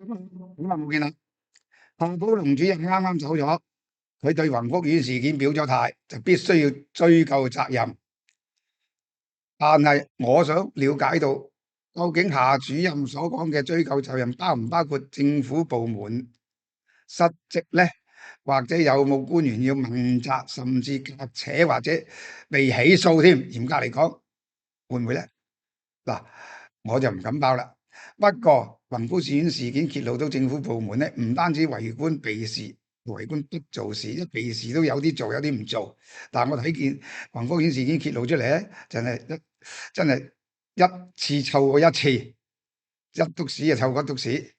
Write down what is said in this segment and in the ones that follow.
咁啊冇見啦。夏寶龍主任啱啱走咗，佢對宏福苑事件表咗態，就必須要追究責任。但係我想了解到，究竟夏主任所講嘅追究責任包唔包括政府部門失職呢？或者有冇官員要問責，甚至革扯或者被起訴添？嚴格嚟講，會唔會呢？嗱，我就唔敢包啦。不過宏福苑事件揭露到政府部門咧，唔單止為官避事，為官不做事，一避事都有啲做，有啲唔做。但係我睇見宏福苑事件揭露出嚟咧，真係一次湊過一次，一篤屎就湊過一篤屎。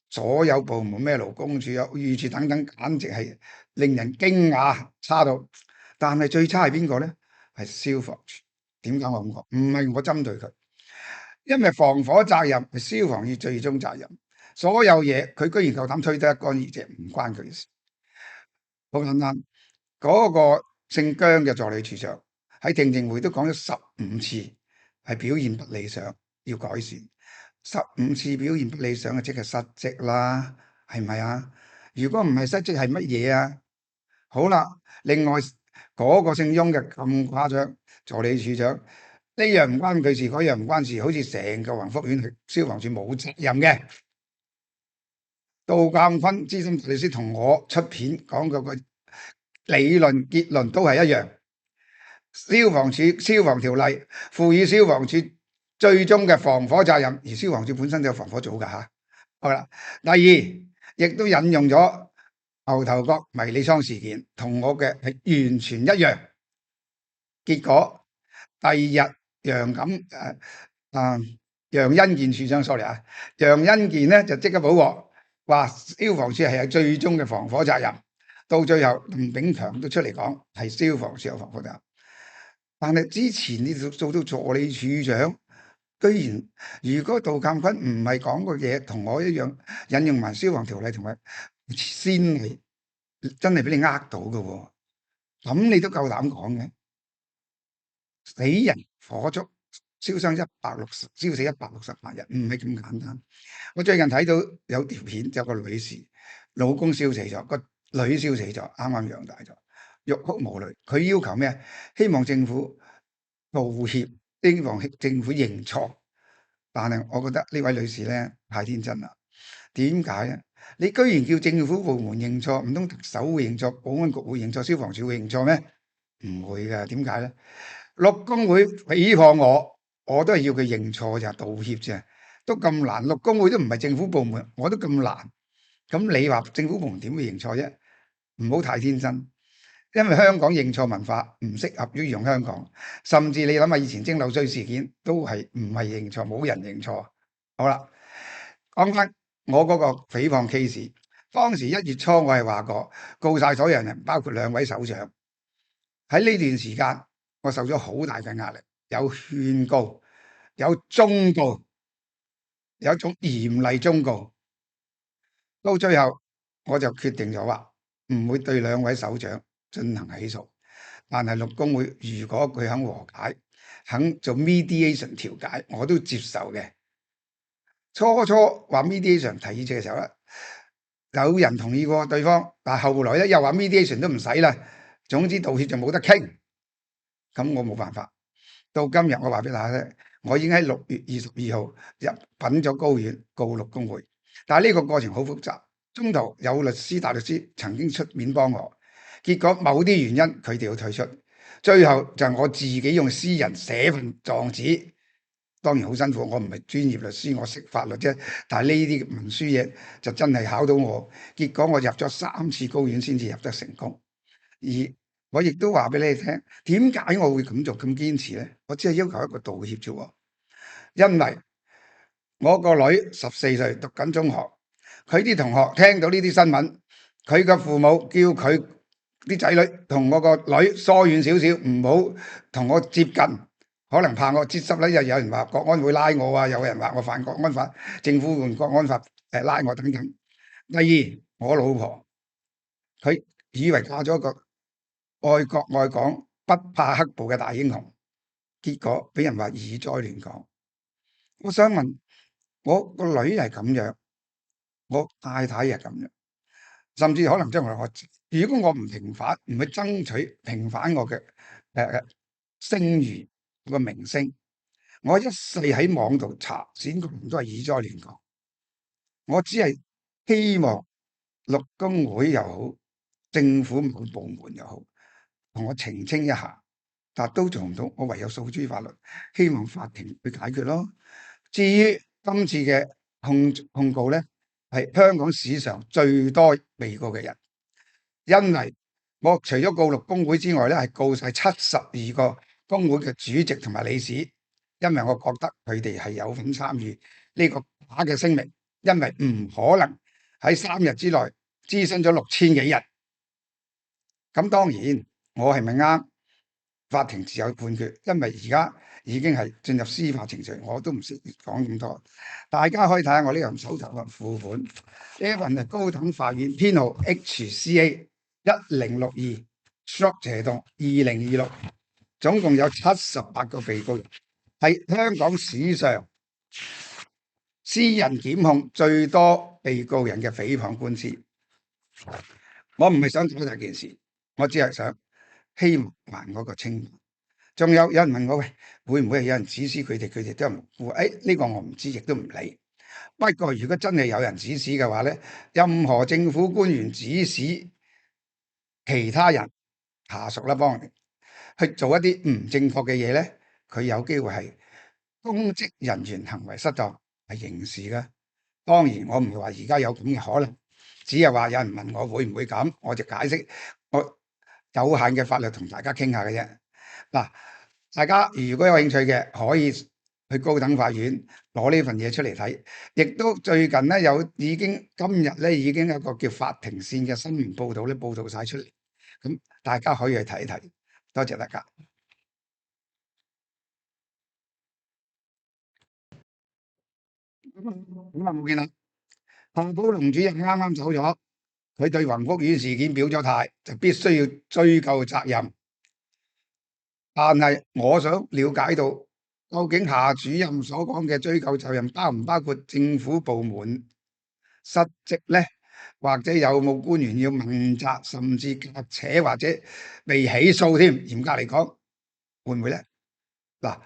所有部門咩勞工處、屋宇署等等，簡直係令人驚訝，差到。但係最差係邊個咧？係消防處。點解我咁講？唔係我針對佢。因為防火責任係消防處最終責任，所有嘢佢居然夠膽推得一乾二淨，唔關佢事。好簡單，嗰個姓姜嘅助理處長喺聽證會都講咗15次，係表現不理想，要改善。15次表現不理想嘅，即係失職啦，係咪啊？如果唔係失職係乜嘢啊？好啦，另外嗰個姓翁嘅咁誇張，助理處長。呢樣唔關佢事，嗰樣唔關事，好似成個宏福苑係消防處冇責任嘅。杜鑑坤資深大律師同我出片講嗰個理論結論都係一樣。消防處消防條例賦予消防處最終嘅防火責任，而消防處本身都有防火組㗎吓。好啦，第二亦都引用咗牛頭角迷你倉事件，同我嘅係完全一樣。結果第二日楊恩健處長 sorry 啊，楊恩健咧就即刻補鑊，話消防處係最終嘅防火責任。到最後鄧炳強都出嚟講係消防處有防火責任。但係之前你做到助理處長，居然如果杜鑑坤唔係講個嘢同我一樣引用埋消防條例同埋先例，真係俾你呃到㗎喎，咁你都夠膽講嘅？死人火燭燒死168人，唔係咁簡單。我最近睇到有條片，有個女士老公燒死咗，個女燒死咗，啱啱養大咗，欲哭無淚。佢要求咩？希望政府道歉，希望政府認錯。但係我覺得呢位女士咧太天真啦。點解咧？你居然叫政府部門認錯，唔通特首會認錯、保安局會認錯、消防處會認錯咩？唔會㗎。點解咧？陸工會誹謗我都係要佢認錯咋，道歉啫，都咁難。陸工會都唔係政府部門，我都咁難。咁你話政府部門點會認錯啫？唔好太天真，因為香港認錯文化唔適合於用香港。甚至你諗下以前蒸餾水事件都係唔係認錯，冇人認錯。好啦，講翻我嗰個誹謗 case， 當時1月初我係話過告晒所有人，包括2位首長。喺呢段時間我受咗好大嘅壓力，有勸告，有忠告，有一種嚴厲忠告。到最後我就決定咗話唔會對2位首長進行起訴，但係陸工會如果佢肯和解，肯做 mediation 調解，我都接受嘅。初話 mediation 提議嘅時候咧，有人同意過對方，但係後來咧又話 mediation 都唔使啦，總之道歉就冇得傾。咁我冇辦法。到今日我話俾大家聽，我已經喺6月22號入稟咗高院告陸工會，但係呢個過程好複雜，中途有律師、大律師曾經出面幫我，結果某啲原因佢哋要退出，最後就係我自己用私人寫份狀紙，當然好辛苦，我唔係專業律師，我識法律啫，但係呢啲文書嘢就真係考到我，結果我入咗3次高院先至入得成功。而我亦都話俾你聽，點解我會咁做咁堅持咧？我只係要求一個道歉啫，因為我個女14歲讀緊中學，佢啲同學聽到呢啲新聞，佢嘅父母叫佢啲仔女同我個女疏遠少少，唔好同我接近，可能怕我接觸咧，又有人話國安會拉我啊，有人話我犯國安法，政府用國安法拉我等等。第二，我老婆佢以為嫁咗個愛國愛港、不怕黑暴嘅大英雄，結果俾人話以災亂港。我想問，我個女係咁樣，我太太係咁樣，甚至可能將來我如果我唔平反，唔去爭取平反我嘅聲譽個名聲，我一世喺網度查選舉人都係以災亂港。我只係希望陸工會又好，政府某部門又好，同我澄清一下，但都做唔到，我唯有訴諸法律，希望法庭去解決咯。至於今次嘅控告咧，係香港史上最多被告嘅人，因為我除咗告陸工會之外咧，係告晒72個工會嘅主席同埋理事，因為我覺得佢哋係有份參與呢個假嘅聲明，因為唔可能喺3日之內諮詢咗6000幾人。咁當然我係咪啱？法庭自有判決，因為而家已經係進入司法程序，我都唔識講咁多。大家可以睇下我呢份手頭嘅付款，呢份係高等法院編號 HCA 1062/2026，總共有78個被告人，係香港史上私人檢控最多被告人嘅誹謗官司。我唔係想搞大件事，我只係想希望還嗰個清白。仲有人問我，喂，會唔會係有人指使佢哋？佢哋都係無辜。呢個我唔知，亦都唔理。不過如果真係有人指使嘅話咧，任何政府官員指使其他人下屬啦，幫人去做一啲唔正確嘅嘢咧，佢有機會係公職人員行為失當，係刑事嘅。當然我唔係話而家有咁嘅可能，只係話有人問我會唔會咁，我就解釋我有限嘅法律同大家傾下嘅啫。嗱，大家如果有興趣嘅，可以去高等法院攞呢份嘢出嚟睇。亦都最近咧今日咧已經有一個叫法庭線嘅新聞報道咧，報道晒出嚟，咁大家可以去睇一睇。多謝大家。咁啊冇見啦，夏寶龍主任啱啱走咗，佢對宏福苑事件表咗態，就必須要追究責任。但係我想了解到，究竟夏主任所講嘅追究責任包唔包括政府部門失職呢？或者有冇官員要問責，甚至革扯或者被起訴添？嚴格嚟講，會唔會呢？嗱，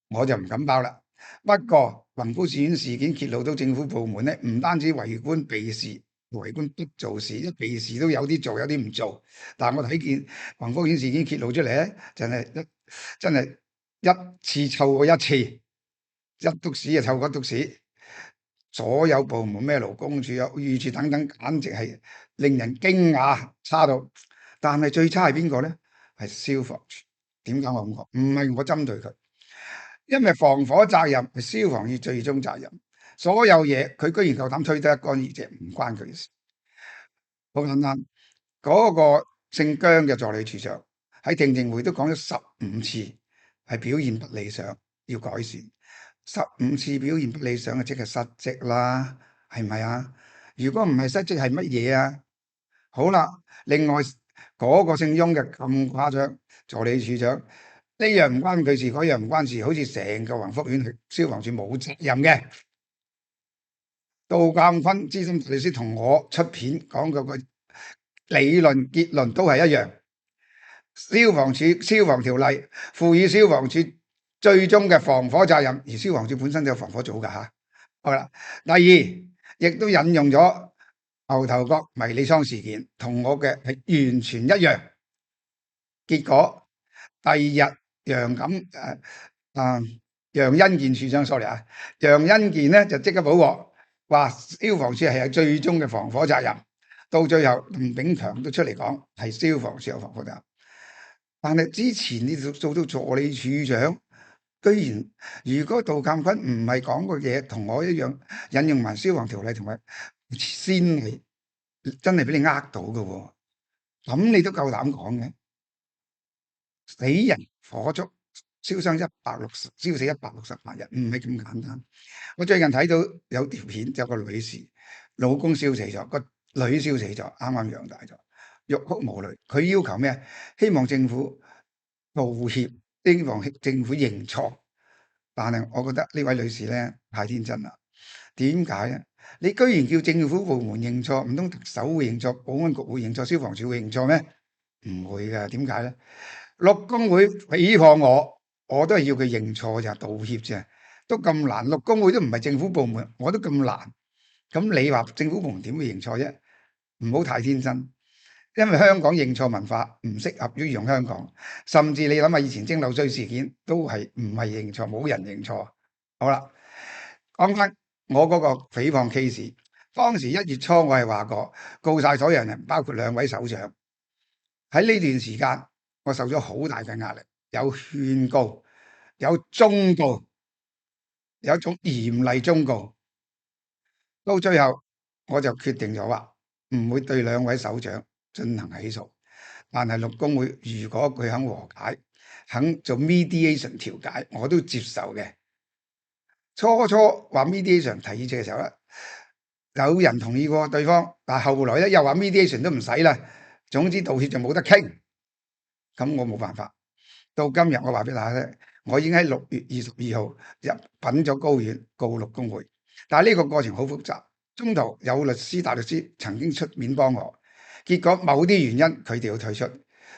我就唔敢包啦。不過宏福苑事件揭露到政府部門咧，唔單止為官避事，為官不做事，一避事都有啲做，有啲唔做。但係我睇見宏福苑事件揭露出嚟咧，真係一次湊過一次，一篤屎就湊過一篤屎。所有部門咩勞工處、預處等等，簡直係令人驚訝，差到。但係最差係邊個咧？係消防處。點解我咁講？唔係我針對佢，因為防火責任係消防處最終責任。所有嘢佢居然夠膽推得一乾二淨，唔關佢事。好簡單，嗰個姓姜嘅助理處長喺聽證會都講咗15次，係表現不理想，要改善。15次表現不理想嘅，即係失職啦，係咪啊？如果唔係失職係乜嘢啊？好啦，另外嗰個姓翁嘅咁誇張，助理處長呢樣唔關佢事，嗰樣唔關事，好似成個宏福苑消防處冇責任嘅。杜鑑坤資深大律師同我出片講嗰個理論結論都係一樣，消防處消防條例賦予消防處最終嘅防火責任，而消防處本身都有防火組噶吓。好啦，第二亦都引用咗牛頭角迷你倉事件，同我嘅係完全一樣。結果第二日楊恩健處長 sorry 啊，楊恩健咧就即刻補鑊，話消防處係最終嘅防火責任。到最後林炳強都出嚟講係消防處有防火責任。但係之前你做到助理處長，居然如果杜鑑坤唔係講個嘢同我一樣引用埋消防條例同埋先例，真係俾你呃到嘅喎，咁你都夠膽講嘅？死人火燭燒死168人，唔係咁簡單。我最近睇到有條片，有個女士老公燒死咗，個女燒死咗，啱啱養大咗，欲哭無淚。佢要求咩？希望政府道歉，希望政府認錯。但係我覺得呢位女士咧太天真啦。點解啊？你居然叫政府部門認錯，唔通特首會認錯、保安局會認錯、消防處會認錯咩？唔會㗎，點解咧？陸工會誹謗我都係要佢認錯咋，道歉啫，都咁難。陸工會都唔係政府部門，我都咁難。咁你話政府部門點會認錯啫？唔好太天真，因為香港認錯文化唔適合於用香港。甚至你諗下以前蒸餾水事件都係唔係認錯，冇人認錯。好啦，講翻我嗰個誹謗 case，當時1月初我係話過告晒所有人，包括2位首長。喺呢段時間，我受咗好大嘅壓力，有勸告，有忠告，有一種嚴厲忠告。到最後，我就決定咗話唔會對2位首長進行起訴。但係陸工會如果佢肯和解，肯做 mediation 調解，我都接受嘅。初話 mediation 提議嘅時候咧，有人同意過對方，但係後來咧又話 mediation 都唔使啦。總之道歉就冇得傾，咁我冇辦法。到今日我話俾大家聽，我已經喺6月22號入稟咗高院告陸工會，但係呢個過程好複雜，中途有律師、大律師曾經出面幫我，結果某啲原因佢哋要退出，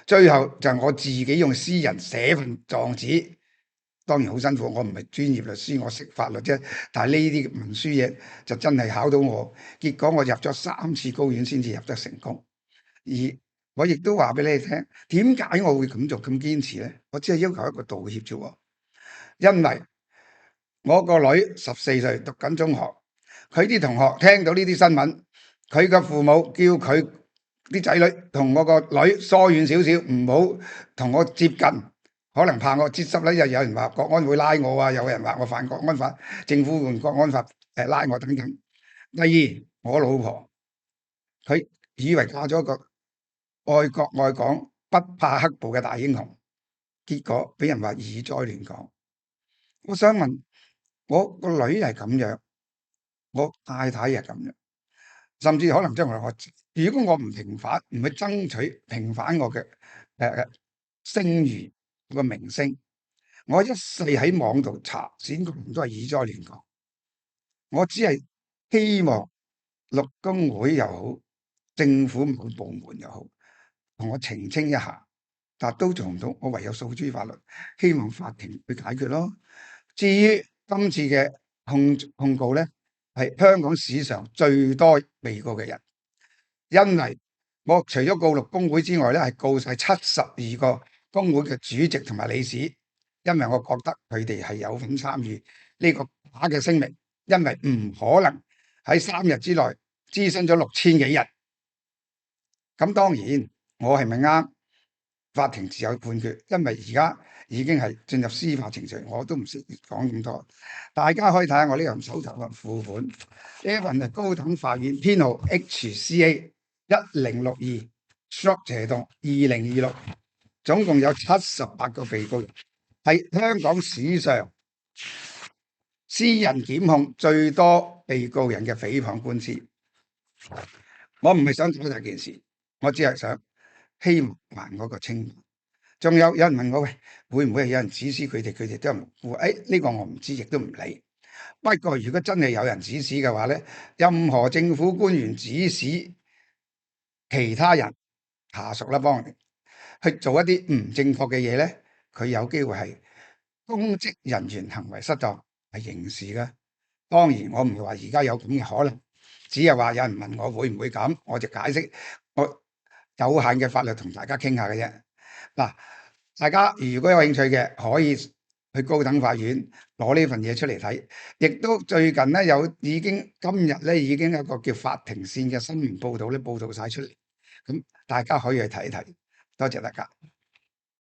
最後就係我自己用私人寫份狀紙，當然好辛苦，我唔係專業律師，我識法律啫，但係呢啲文書嘢就真係考到我，結果我入咗3次高院先至入得成功。而我亦都話俾你聽，點解我會咁做咁堅持咧？我只係要求一個道歉啫，因為我個女14歲讀緊中學，佢啲同學聽到呢啲新聞，佢嘅父母叫佢啲仔女同我個女疏遠少少，唔好同我接近，可能怕我接觸咧，又有人話國安會拉我啊，有人話我犯國安法，政府用國安法拉我等等。第二，我老婆佢以為嫁咗個愛國愛港、不怕黑暴嘅大英雄，結果俾人話以災亂港。我想問，我個女係咁樣，我太太係咁樣，甚至可能將來如果我唔平反，唔去爭取平反我嘅聲譽個名聲，我一世喺網度查選舉都係以災亂港。我只係希望陸工會又好，政府某部門又好，同我澄清一下，但都做唔到，我唯有訴諸法律，希望法庭去解決咯。至於今次嘅控告咧，係香港史上最多被告嘅人，因為我除咗告陸工會之外咧，係告晒72個工會嘅主席同埋理事，因為我覺得佢哋係有份參與呢個假嘅聲明，因為唔可能喺3日之內諮詢咗6000幾人。咁當然，我係咪啱？法庭自有判決，因為而家已經係進入司法程序，我都唔識講咁多。大家可以睇下我呢份手頭嘅付款，呢份係高等法院編號 HCA 1062/2026，總共有78個被告人，係香港史上私人檢控最多被告人嘅誹謗官司。我唔係想搞大件事，我只係想希望還嗰個清白。仲有人問我，喂，會唔會係有人指使佢哋？佢哋都係無辜。呢個我唔知，亦都唔理。不過如果真係有人指使嘅話咧，任何政府官員指使其他人下屬啦，幫人去做一啲唔正確嘅嘢咧，佢有機會係公職人員行為失當，係刑事嘅。當然我唔係話而家有咁嘅可能，只係話有人問我會唔會咁，我就解釋我有限嘅法律同大家傾下嘅啫。嗱，大家如果有興趣嘅，可以去高等法院攞呢份嘢出嚟睇。亦都最近咧今日咧已經有一個叫法庭線嘅新聞報道咧報道晒出嚟，咁大家可以去睇一睇。多謝大家。